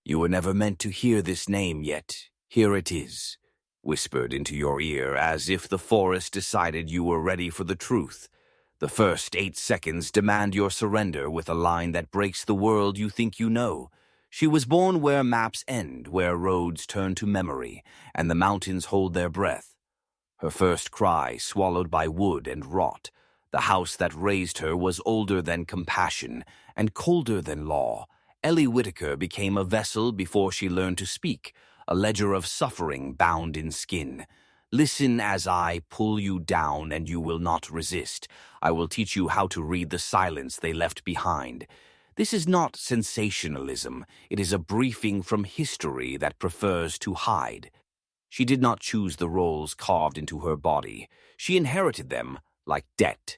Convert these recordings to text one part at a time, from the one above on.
You were never meant to hear this name yet. Here it is, whispered into your ear as if the forest decided you were ready for the truth. The first 8 seconds demand your surrender with a line that breaks the world you think you know. She was born where maps end, where roads turn to memory, and the mountains hold their breath. Her first cry swallowed by wood and rot. The house that raised her was older than compassion and colder than law. Elli Whittaker became a vessel before she learned to speak, a ledger of suffering bound in skin. Listen as I pull you down and you will not resist. I will teach you how to read the silence they left behind. This is not sensationalism. It is a briefing from history that prefers to hide. She did not choose the roles carved into her body. She inherited them like debt.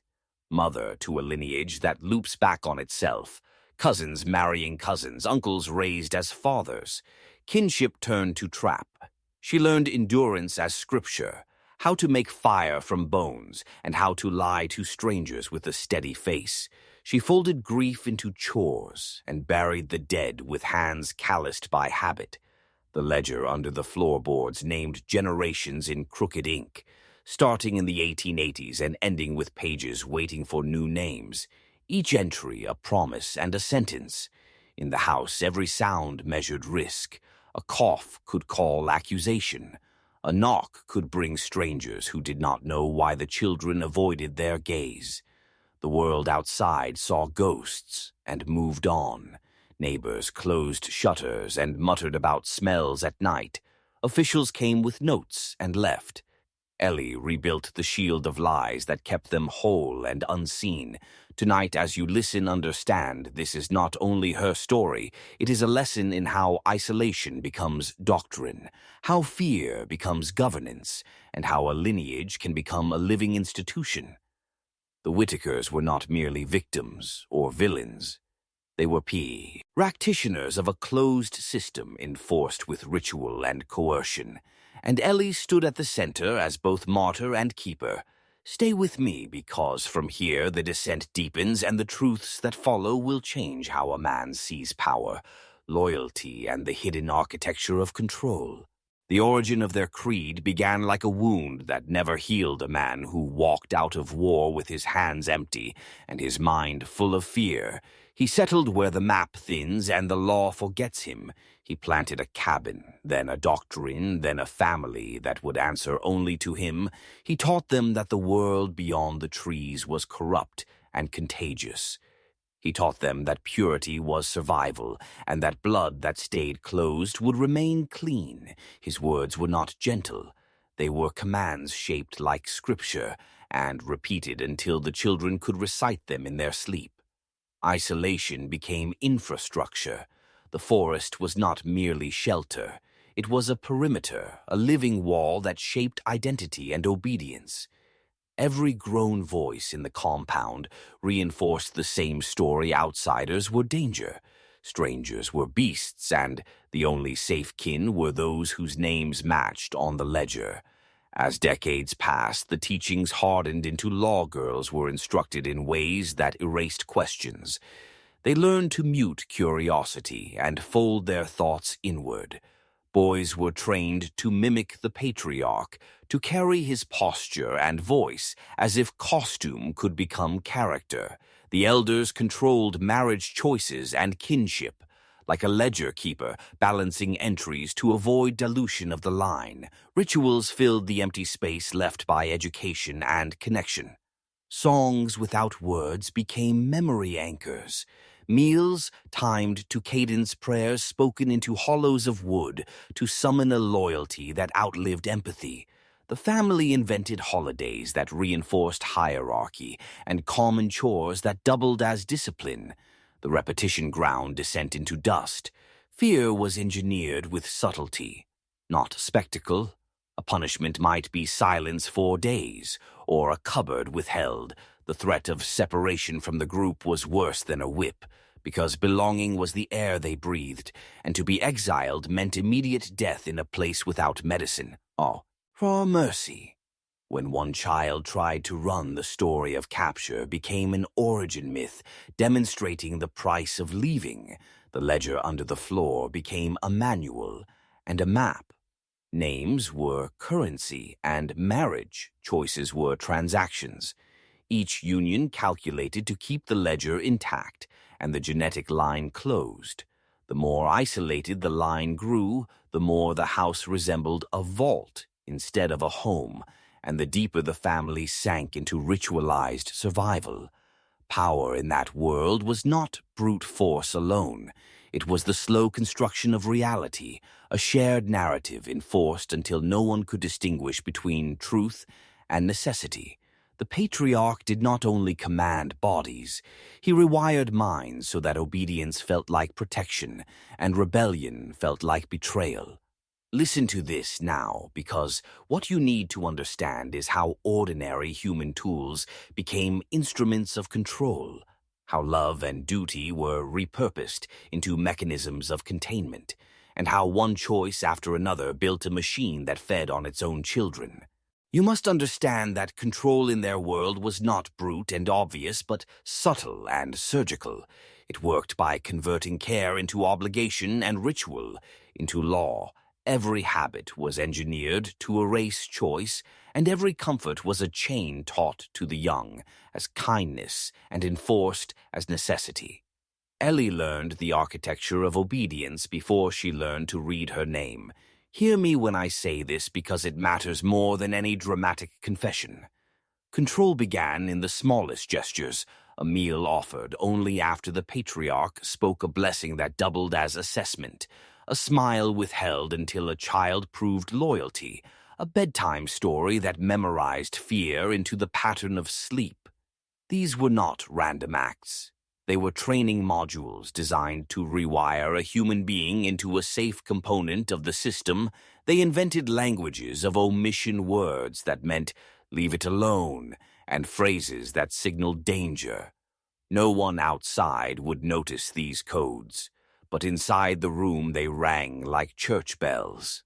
Mother to a lineage that loops back on itself. Cousins marrying cousins, uncles raised as fathers. Kinship turned to trap. She learned endurance as scripture, how to make fire from bones, and how to lie to strangers with a steady face. She folded grief into chores and buried the dead with hands calloused by habit. The ledger under the floorboards named generations in crooked ink, starting in the 1880s and ending with pages waiting for new names. Each entry a promise and a sentence. In the house, every sound measured risk. A cough could call accusation. A knock could bring strangers who did not know why the children avoided their gaze. The world outside saw ghosts and moved on. Neighbors closed shutters and muttered about smells at night. Officials came with notes and left. Elli rebuilt the shield of lies that kept them whole and unseen. Tonight, as you listen, understand, this is not only her story, it is a lesson in how isolation becomes doctrine, how fear becomes governance, and how a lineage can become a living institution. The Whittakers were not merely victims or villains. They were practitioners of a closed system enforced with ritual and coercion. And Elli stood at the center as both martyr and keeper. Stay with me, because from here the descent deepens and the truths that follow will change how a man sees power, loyalty, and the hidden architecture of control. The origin of their creed began like a wound that never healed a man who walked out of war with his hands empty and his mind full of fear. He settled where the map thins and the law forgets him. He planted a cabin, then a doctrine, then a family that would answer only to him. He taught them that the world beyond the trees was corrupt and contagious. He taught them that purity was survival, and that blood that stayed closed would remain clean. His words were not gentle. They were commands shaped like scripture, and repeated until the children could recite them in their sleep. Isolation became infrastructure. The forest was not merely shelter. It was a perimeter, a living wall that shaped identity and obedience. Every grown voice in the compound reinforced the same story: outsiders were danger, strangers were beasts, and the only safe kin were those whose names matched on the ledger. As decades passed, the teachings hardened into law. Girls were instructed in ways that erased questions. They learned to mute curiosity and fold their thoughts inward. Boys were trained to mimic the patriarch, to carry his posture and voice as if costume could become character. The elders controlled marriage choices and kinship, like a ledger keeper balancing entries to avoid dilution of the line. Rituals filled the empty space left by education and connection. Songs without words became memory anchors. Meals timed to cadence, prayers spoken into hollows of wood to summon a loyalty that outlived empathy. The family invented holidays that reinforced hierarchy and common chores that doubled as discipline. The repetition ground descent into dust. Fear was engineered with subtlety, not spectacle. A punishment might be silence for days, or a cupboard withheld. The threat of separation from the group was worse than a whip, because belonging was the air they breathed, and to be exiled meant immediate death in a place without medicine. Oh, for mercy. When one child tried to run, the story of capture became an origin myth, demonstrating the price of leaving. The ledger under the floor became a manual and a map. Names were currency, and marriage choices were transactions. Each union calculated to keep the ledger intact and the genetic line closed. The more isolated the line grew, the more the house resembled a vault instead of a home, and the deeper the family sank into ritualized survival. Power in that world was not brute force alone. It was the slow construction of reality, a shared narrative enforced until no one could distinguish between truth and necessity. The patriarch did not only command bodies, he rewired minds so that obedience felt like protection and rebellion felt like betrayal. Listen to this now, because what you need to understand is how ordinary human tools became instruments of control, how love and duty were repurposed into mechanisms of containment, and how one choice after another built a machine that fed on its own children. You must understand that control in their world was not brute and obvious, but subtle and surgical. It worked by converting care into obligation and ritual into law. Every habit was engineered to erase choice, and every comfort was a chain taught to the young as kindness and enforced as necessity. Elli learned the architecture of obedience before she learned to read her name. Hear me when I say this, because it matters more than any dramatic confession. Control began in the smallest gestures, a meal offered only after the patriarch spoke a blessing that doubled as assessment, a smile withheld until a child proved loyalty, a bedtime story that memorized fear into the pattern of sleep. These were not random acts. They were training modules designed to rewire a human being into a safe component of the system. They invented languages of omission, words that meant "leave it alone," and phrases that signaled danger. No one outside would notice these codes, but inside the room they rang like church bells.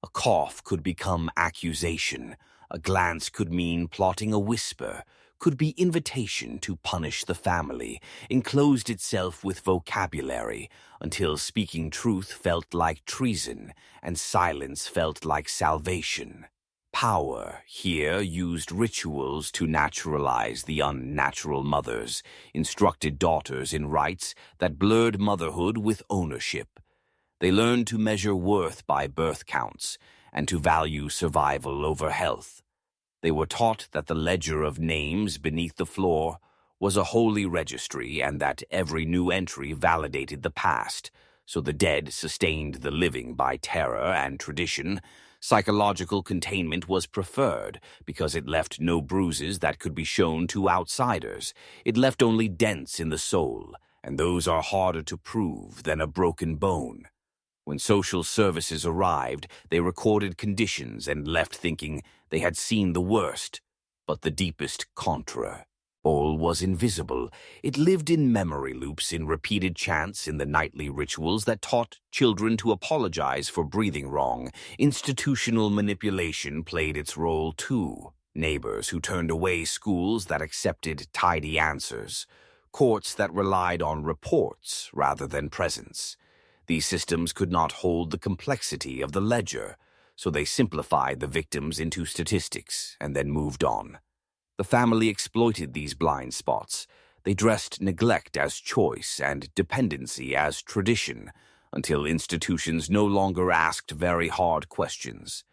A cough could become accusation. A glance could mean plotting a whisper, could be invitation to punish the family, enclosed itself with vocabulary until speaking truth felt like treason and silence felt like salvation. Power here used rituals to naturalize the unnatural mothers, instructed daughters in rites that blurred motherhood with ownership. They learned to measure worth by birth counts and to value survival over health. They were taught that the ledger of names beneath the floor was a holy registry and that every new entry validated the past, so the dead sustained the living by terror and tradition. Psychological containment was preferred because it left no bruises that could be shown to outsiders. It left only dents in the soul, and those are harder to prove than a broken bone. When social services arrived, they recorded conditions and left thinking they had seen the worst, but the deepest contra. All was invisible. It lived in memory loops, in repeated chants, in the nightly rituals that taught children to apologize for breathing wrong. Institutional manipulation played its role too. Neighbors who turned away schools that accepted tidy answers. Courts that relied on reports rather than presence. These systems could not hold the complexity of the ledger, so they simplified the victims into statistics and then moved on. The family exploited these blind spots. They dressed neglect as choice and dependency as tradition, until institutions no longer asked very hard questions.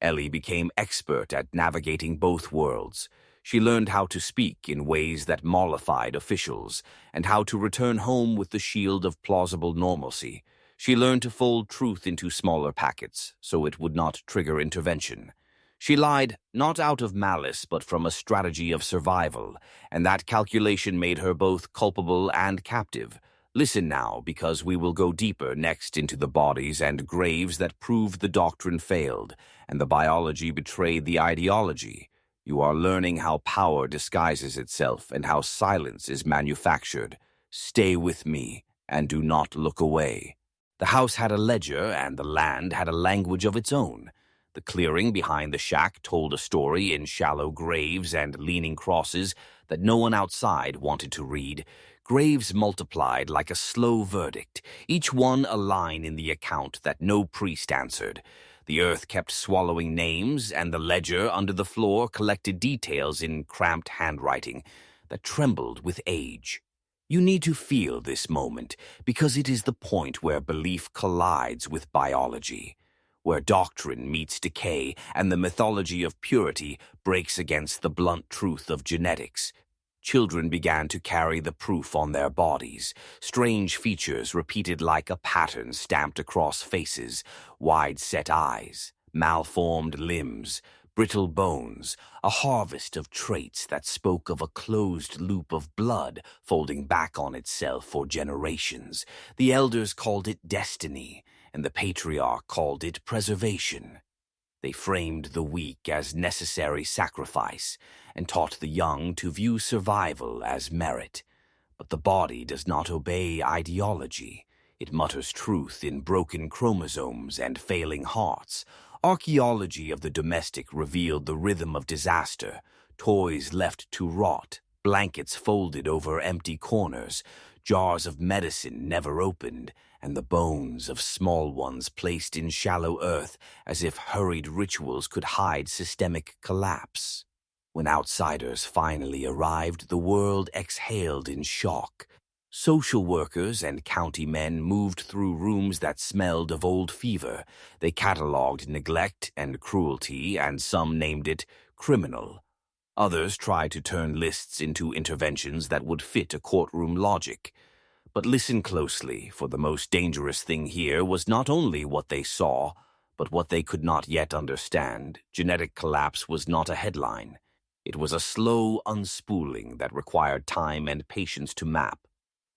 Elli became expert at navigating both worlds. She learned how to speak in ways that mollified officials, and how to return home with the shield of plausible normalcy. She learned to fold truth into smaller packets, so it would not trigger intervention. She lied not out of malice, but from a strategy of survival, and that calculation made her both culpable and captive. Listen now, because we will go deeper next into the bodies and graves that proved the doctrine failed, and the biology betrayed the ideology. You are learning how power disguises itself and how silence is manufactured. Stay with me, and do not look away. The house had a ledger, and the land had a language of its own. The clearing behind the shack told a story in shallow graves and leaning crosses that no one outside wanted to read. Graves multiplied like a slow verdict, each one a line in the account that no priest answered. The earth kept swallowing names, and the ledger under the floor collected details in cramped handwriting that trembled with age. You need to feel this moment, because it is the point where belief collides with biology, where doctrine meets decay and the mythology of purity breaks against the blunt truth of genetics. Children began to carry the proof on their bodies, strange features repeated like a pattern stamped across faces, wide-set eyes, malformed limbs, brittle bones, a harvest of traits that spoke of a closed loop of blood folding back on itself for generations. The elders called it destiny, and the patriarch called it preservation. They framed the weak as necessary sacrifice and taught the young to view survival as merit. But the body does not obey ideology. It mutters truth in broken chromosomes and failing hearts. Archaeology of the domestic revealed the rhythm of disaster, toys left to rot, blankets folded over empty corners, jars of medicine never opened, and the bones of small ones placed in shallow earth as if hurried rituals could hide systemic collapse. When outsiders finally arrived, the world exhaled in shock. Social workers and county men moved through rooms that smelled of old fever. They catalogued neglect and cruelty, and some named it criminal. Others tried to turn lists into interventions that would fit a courtroom logic. But listen closely, for the most dangerous thing here was not only what they saw, but what they could not yet understand. Genetic collapse was not a headline. It was a slow unspooling that required time and patience to map,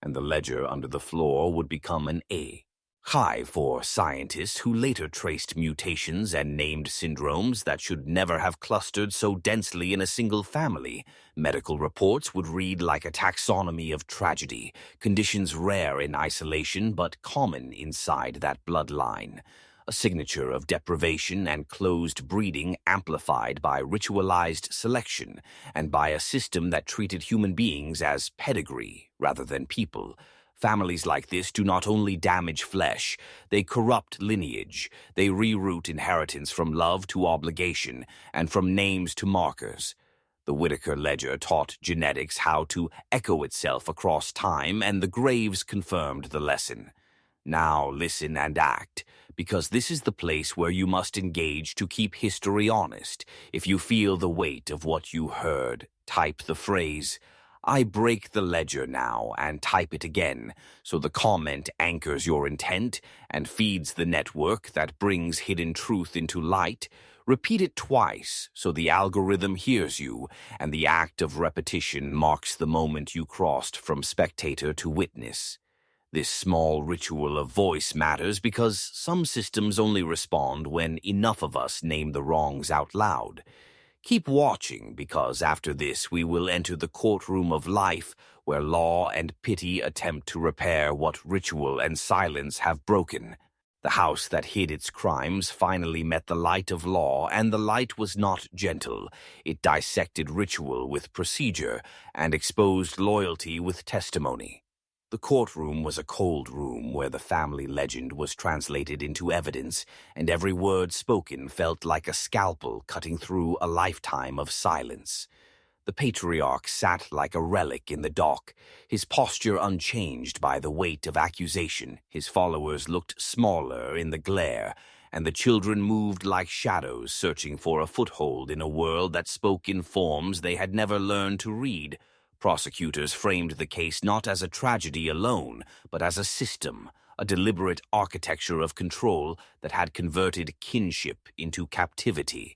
and the ledger under the floor would become an A. High for scientists who later traced mutations and named syndromes that should never have clustered so densely in a single family. Medical reports would read like a taxonomy of tragedy, conditions rare in isolation but common inside that bloodline. A signature of deprivation and closed breeding amplified by ritualized selection and by a system that treated human beings as pedigree rather than people. Families like this do not only damage flesh, they corrupt lineage. They reroute inheritance from love to obligation and from names to markers. The Whittaker ledger taught genetics how to echo itself across time, and the graves confirmed the lesson. Now listen and act, because this is the place where you must engage to keep history honest. If you feel the weight of what you heard, type the phrase, "I break the ledger now," and type it again, so the comment anchors your intent and feeds the network that brings hidden truth into light. Repeat it twice so the algorithm hears you, and the act of repetition marks the moment you crossed from spectator to witness. This small ritual of voice matters because some systems only respond when enough of us name the wrongs out loud. Keep watching, because after this we will enter the courtroom of life, where law and pity attempt to repair what ritual and silence have broken. The house that hid its crimes finally met the light of law, and the light was not gentle. It dissected ritual with procedure and exposed loyalty with testimony. The courtroom was a cold room where the family legend was translated into evidence, and every word spoken felt like a scalpel cutting through a lifetime of silence. The patriarch sat like a relic in the dock, his posture unchanged by the weight of accusation. His followers looked smaller in the glare, and the children moved like shadows searching for a foothold in a world that spoke in forms they had never learned to read. Prosecutors framed the case not as a tragedy alone, but as a system, a deliberate architecture of control that had converted kinship into captivity.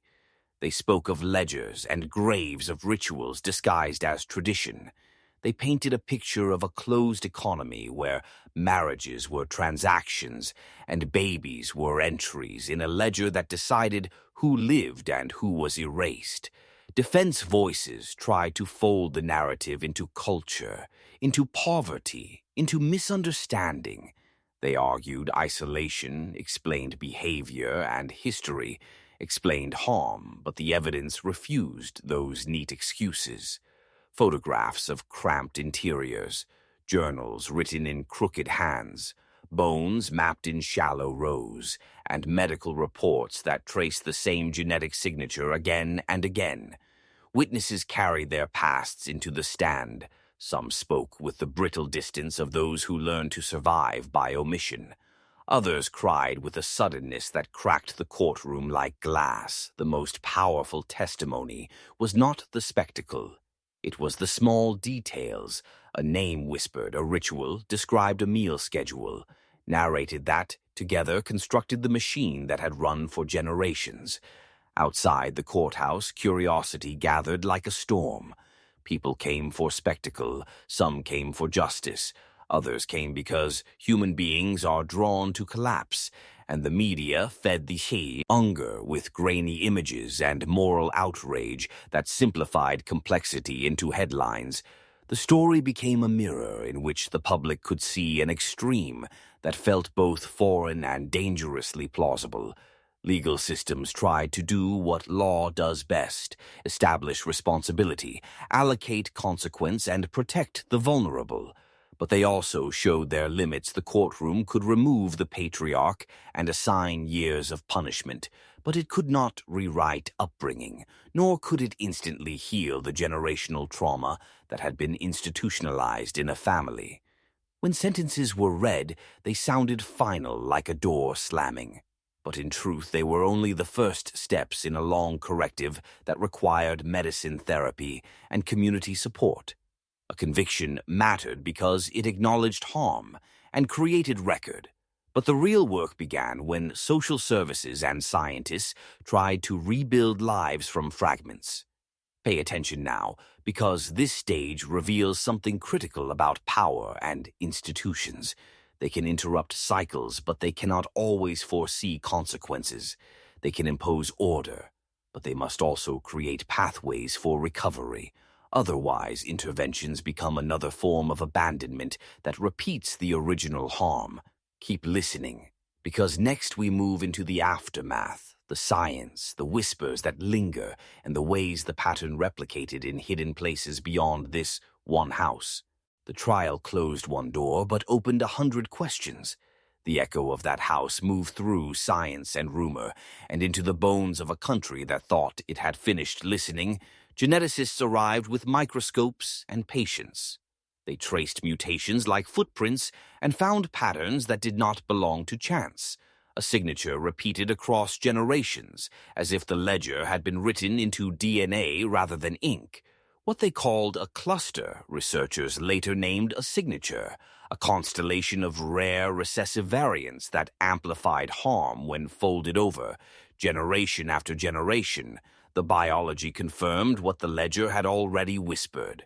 They spoke of ledgers and graves of rituals disguised as tradition. They painted a picture of a closed economy where marriages were transactions and babies were entries in a ledger that decided who lived and who was erased. Defense voices tried to fold the narrative into culture, into poverty, into misunderstanding. They argued isolation explained behavior and history explained harm, but the evidence refused those neat excuses. Photographs of cramped interiors, journals written in crooked hands, bones mapped in shallow rows, and medical reports that traced the same genetic signature again and again. Witnesses carried their pasts into the stand. Some spoke with the brittle distance of those who learn to survive by omission. Others cried with a suddenness that cracked the courtroom like glass. The most powerful testimony was not the spectacle. It was the small details. A name whispered, a ritual, described a meal schedule, narrated that, together constructed the machine that had run for generations. Outside the courthouse, curiosity gathered like a storm. People came for spectacle, some came for justice, others came because human beings are drawn to collapse, and the media fed the hunger with grainy images and moral outrage that simplified complexity into headlines. The story became a mirror in which the public could see an extreme that felt both foreign and dangerously plausible. Legal systems tried to do what law does best: establish responsibility, allocate consequence, and protect the vulnerable. But they also showed their limits. The courtroom could remove the patriarch and assign years of punishment, but it could not rewrite upbringing, nor could it instantly heal the generational trauma that had been institutionalized in a family. When sentences were read, they sounded final, like a door slamming. But in truth, they were only the first steps in a long corrective that required medicine, therapy, and community support. A conviction mattered because it acknowledged harm and created record. But the real work began when social services and scientists tried to rebuild lives from fragments. Pay attention now, because this stage reveals something critical about power and institutions. They can interrupt cycles, but they cannot always foresee consequences. They can impose order, but they must also create pathways for recovery. Otherwise, interventions become another form of abandonment that repeats the original harm. Keep listening, because next we move into the aftermath, the science, the whispers that linger, and the ways the pattern replicated in hidden places beyond this one house. The trial closed one door, but opened 100 questions. The echo of that house moved through science and rumor, and into the bones of a country that thought it had finished listening. Geneticists arrived with microscopes and patience. They traced mutations like footprints and found patterns that did not belong to chance. A signature repeated across generations, as if the ledger had been written into DNA rather than ink. What they called a cluster, researchers later named a signature, a constellation of rare recessive variants that amplified harm when folded over, generation after generation. The biology confirmed what the ledger had already whispered.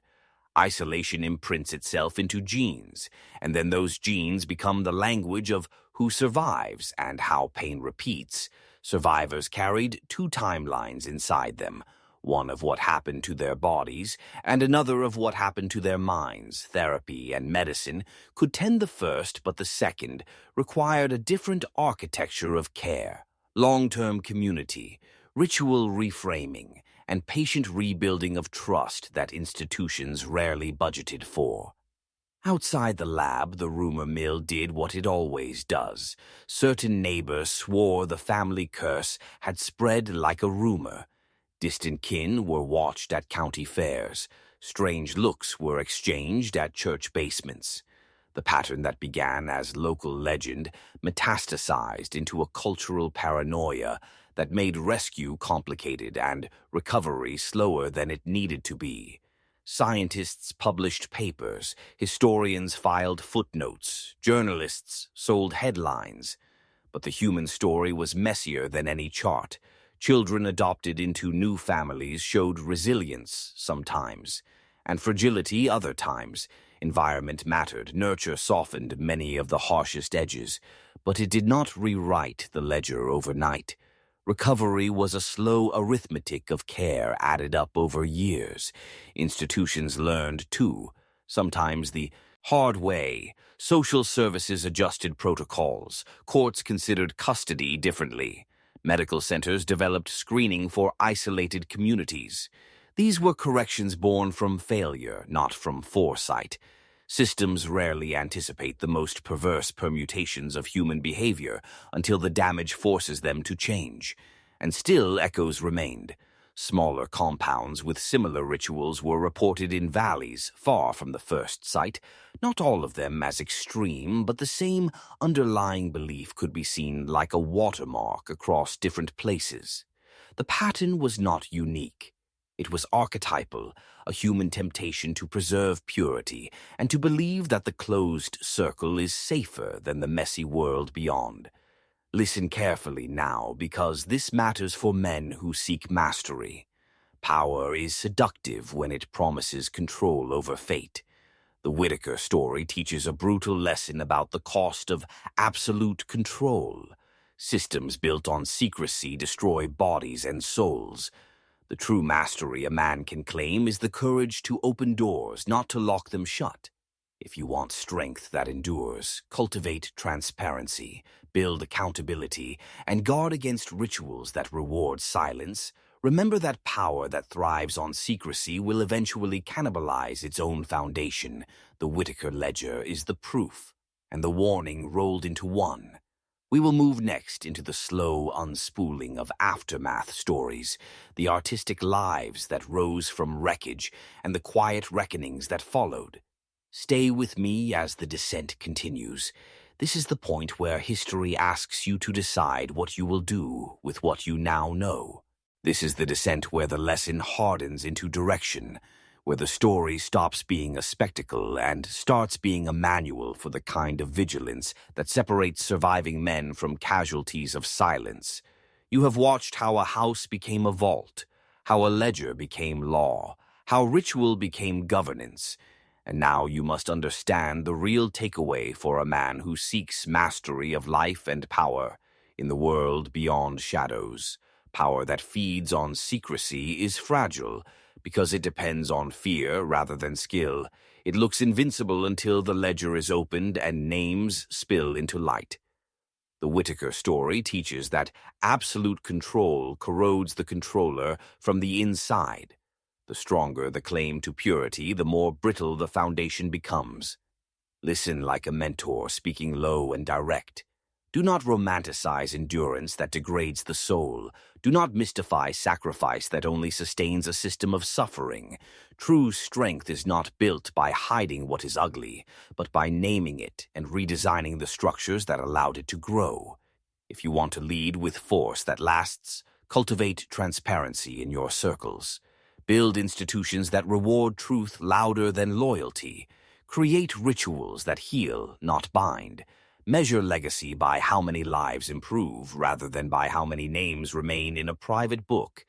Isolation imprints itself into genes, and then those genes become the language of who survives and how pain repeats. Survivors carried two timelines inside them, one of what happened to their bodies, and another of what happened to their minds. Therapy and medicine could tend the first, but the second required a different architecture of care: long-term community, ritual reframing, and patient rebuilding of trust that institutions rarely budgeted for. Outside the lab, the rumor mill did what it always does. Certain neighbors swore the family curse had spread like a rumor. Distant kin were watched at county fairs. Strange looks were exchanged at church basements. The pattern that began as local legend metastasized into a cultural paranoia that made rescue complicated and recovery slower than it needed to be. Scientists published papers, historians filed footnotes, journalists sold headlines. But the human story was messier than any chart. Children adopted into new families showed resilience sometimes, and fragility other times. Environment mattered, nurture softened many of the harshest edges, but it did not rewrite the ledger overnight. Recovery was a slow arithmetic of care added up over years. Institutions learned, too, sometimes the hard way. Social services adjusted protocols. Courts considered custody differently. Medical centers developed screening for isolated communities. These were corrections born from failure, not from foresight. Systems rarely anticipate the most perverse permutations of human behavior until the damage forces them to change. And still echoes remained. Smaller compounds with similar rituals were reported in valleys far from the first site, not all of them as extreme, but the same underlying belief could be seen like a watermark across different places. The pattern was not unique. It was archetypal, a human temptation to preserve purity and to believe that the closed circle is safer than the messy world beyond. Listen carefully now, because this matters for men who seek mastery. Power is seductive when it promises control over fate. The Whittaker story teaches a brutal lesson about the cost of absolute control. Systems built on secrecy destroy bodies and souls. The true mastery a man can claim is the courage to open doors, not to lock them shut. If you want strength that endures, cultivate transparency, build accountability, and guard against rituals that reward silence. Remember that power that thrives on secrecy will eventually cannibalize its own foundation. The Whittaker ledger is the proof, and the warning rolled into one. We will move next into the slow unspooling of aftermath stories, the artistic lives that rose from wreckage, and the quiet reckonings that followed. Stay with me as the descent continues. This is the point where history asks you to decide what you will do with what you now know. This is the descent where the lesson hardens into direction, where the story stops being a spectacle and starts being a manual for the kind of vigilance that separates surviving men from casualties of silence. You have watched how a house became a vault, how a ledger became law, how ritual became governance, and now you must understand the real takeaway for a man who seeks mastery of life and power in the world beyond shadows. Power that feeds on secrecy is fragile because it depends on fear rather than skill. It looks invincible until the ledger is opened and names spill into light. The Whittaker story teaches that absolute control corrodes the controller from the inside. The stronger the claim to purity, the more brittle the foundation becomes. Listen like a mentor, speaking low and direct. Do not romanticize endurance that degrades the soul. Do not mystify sacrifice that only sustains a system of suffering. True strength is not built by hiding what is ugly, but by naming it and redesigning the structures that allowed it to grow. If you want to lead with force that lasts, cultivate transparency in your circles. Build institutions that reward truth louder than loyalty. Create rituals that heal, not bind. Measure legacy by how many lives improve rather than by how many names remain in a private book.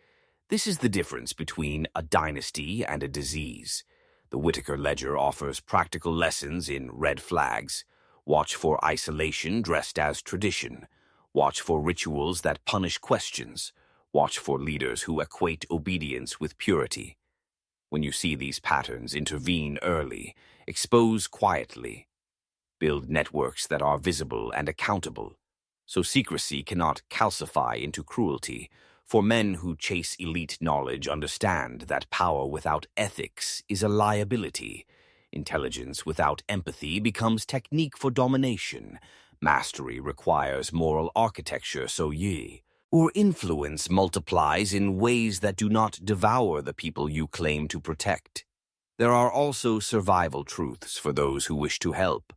This is the difference between a dynasty and a disease. The Whittaker ledger offers practical lessons in red flags. Watch for isolation dressed as tradition. Watch for rituals that punish questions. Watch for leaders who equate obedience with purity. When you see these patterns, intervene early, expose quietly. Build networks that are visible and accountable, so secrecy cannot calcify into cruelty. For men who chase elite knowledge understand that power without ethics is a liability. Intelligence without empathy becomes technique for domination. Mastery requires moral architecture, so or influence multiplies in ways that do not devour the people you claim to protect. There are also survival truths for those who wish to help.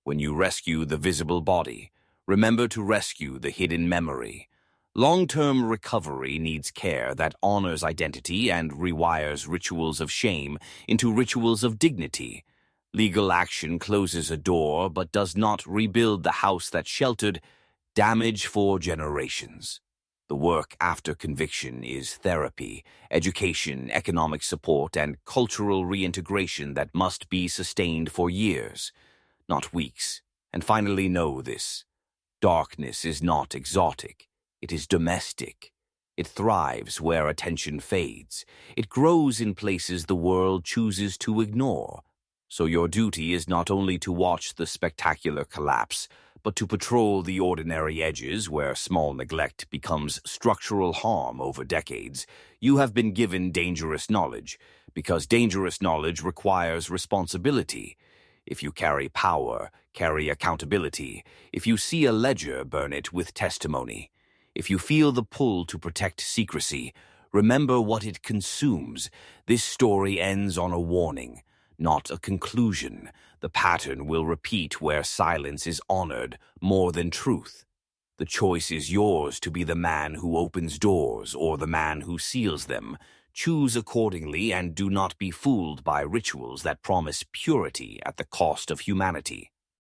When you rescue the visible body, remember to rescue the hidden memory. Long-term recovery needs care that honors identity and rewires rituals of shame into rituals of dignity. Legal action closes a door but does not rebuild the house that sheltered damage for generations. The work after conviction is therapy, education, economic support, and cultural reintegration that must be sustained for years, not weeks. And finally, know this. Darkness is not exotic. It is domestic. It thrives where attention fades. It grows in places the world chooses to ignore. So your duty is not only to watch the spectacular collapse, but to patrol the ordinary edges where small neglect becomes structural harm over decades. You have been given dangerous knowledge, because dangerous knowledge requires responsibility. If you carry power, carry accountability. If you see a ledger, burn it with testimony. If you feel the pull to protect secrecy, remember what it consumes. This story ends on a warning, not a conclusion. The pattern will repeat where silence is honored more than truth. The choice is yours to be the man who opens doors or the man who seals them. Choose accordingly and do not be fooled by rituals that promise purity at the cost of humanity.